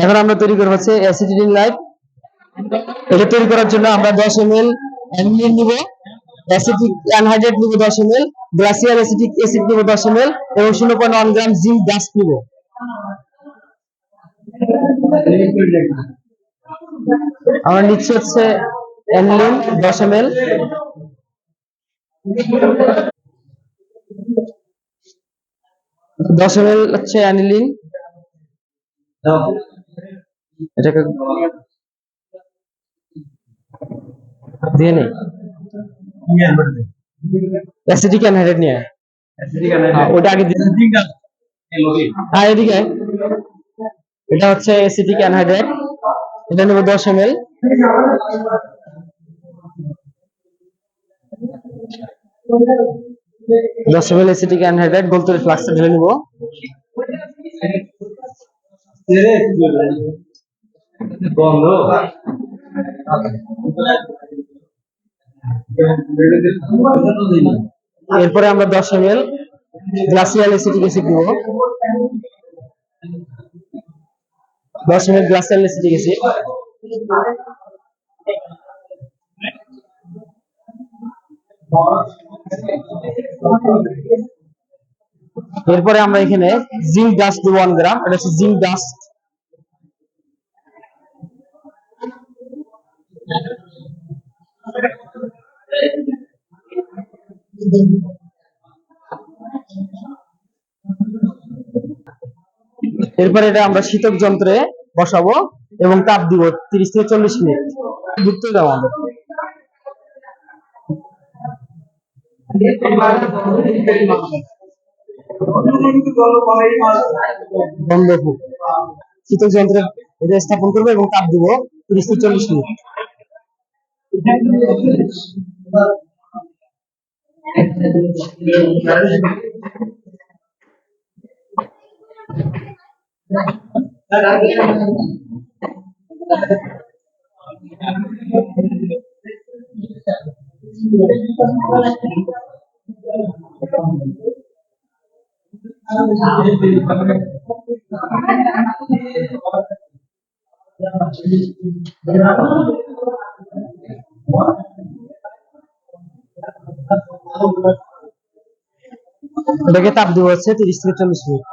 এখন আমরা তৈরি করব হচ্ছে অ্যাসিটিলিন লাইট। এটা তৈরি করার জন্য আমরা 10 ml অ্যানিলিন নিব, অ্যাসিটিক অ্যানহাইড্রেট নিব 10 ml, গ্লাসিয়াল অ্যাসিটিক অ্যাসিড নিব 10 ml এবং 0.1 গ্রাম জিঙ্ক ডাস্ট নিব। আমরা নিচ্ছি হচ্ছে অ্যানিলিন 10 ml, 10 ml হচ্ছে অ্যানিলিন। এটাকে দিয়ে নেই, অ্যাসিটিক অ্যানহাইড্রেট নিয়ে ওটা আগে দিয়ে। হ্যাঁ এদিকে এটা হচ্ছে অ্যাসিটিক অ্যানহাইড্রেট, এটা নেব 10 ml। দশ ml অ্যাসিটিক অ্যানহাইড্রেট গোলতরি ফ্লাক্সে ঢেলে নিব। এরপরে আমরা 10 ml গ্লাসিয়াল অ্যাসিটিক অ্যাসিড নিব, 10 ml গ্লাসিয়াল অ্যাসিটিক অ্যাসিড। এরপরে আমরা এখানে জিঙ্ক ডাস্ট দিব 1 গ্রাম, এটা হচ্ছে জিঙ্ক ডাস্ট। এরপরে এটা আমরা শীতক যন্ত্রে বসাবো এবং তাপ দিব 30 থেকে 40 মিনিট। ঘুরতে যাবো আমাদের বন্ধ হোক। শীতক যন্ত্রে এটা স্থাপন করবো এবং তাপ দিব 30 থেকে 40 মিনিট। এটাকে তাপ দিব হচ্ছে 30 থেকে 40 মিনিট।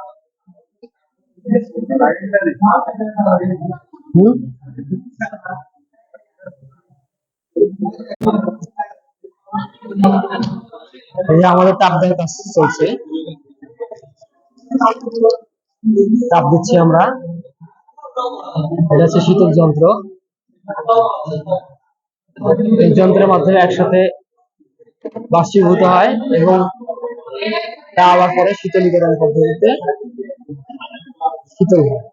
আমাদের তাপ দেওয়ার কাজ চলছে, তাপ দিচ্ছি আমরা। এটা হচ্ছে শীতক যন্ত্র, এই যন্ত্রের মাধ্যমে একসাথে বাষ্পীভূত হয় এবং তা আবার পরে শীতলীকরণ পদ্ধতিতে শীতল হয়।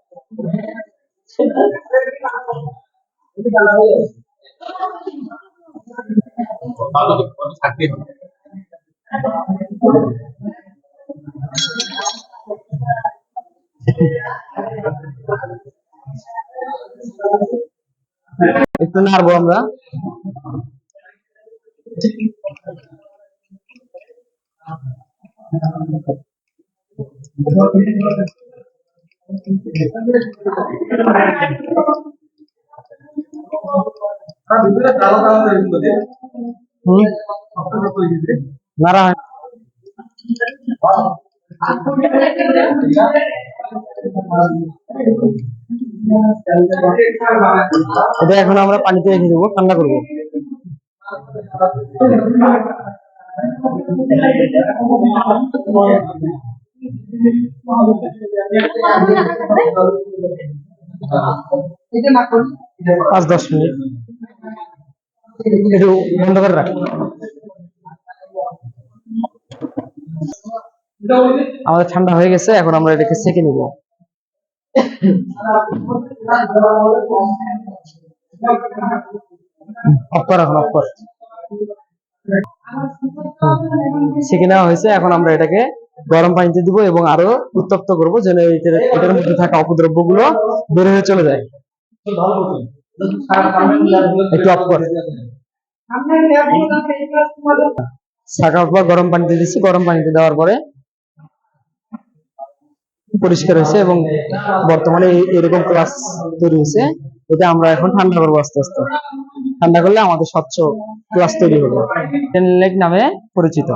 একটু নাড়বো আমরা। নাড়া এটা এখন আমরা পানিতে রেখে দেবো, ঠান্ডা করবো। পাঁচ 10 মিনিট একটু বন্ধ করে রাখ। আমাদের ঠান্ডা হয়ে গেছে, এখন আমরা এটাকে সেকে নিব। অফ কর, এখন অফ কর। সেকে নেওয়া হয়েছে, এখন আমরা এটাকে গরম পানিতে দিব এবং আরো উত্তপ্ত করব যেন এটার মধ্যে থাকা অপদ্রব্য গুলো বের হয়ে চলে যায়। একটু অফ কর। ছাঁকার পর গরম পানিতে দিচ্ছি, গরম পানিতে দেওয়ার পরে পরিষ্কার হয়েছে এবং বর্তমানে এরকম ক্লাস তৈরি হয়েছে। এটা আমরা এখন ঠান্ডা করবো আস্তে আস্তে। ঠান্ডা করলে আমাদের স্বচ্ছ ক্লাস তৈরি হবে, টেনলাইট নামে পরিচিত।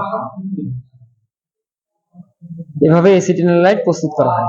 এভাবে এসিটিনলাইট প্রস্তুত করা হয়।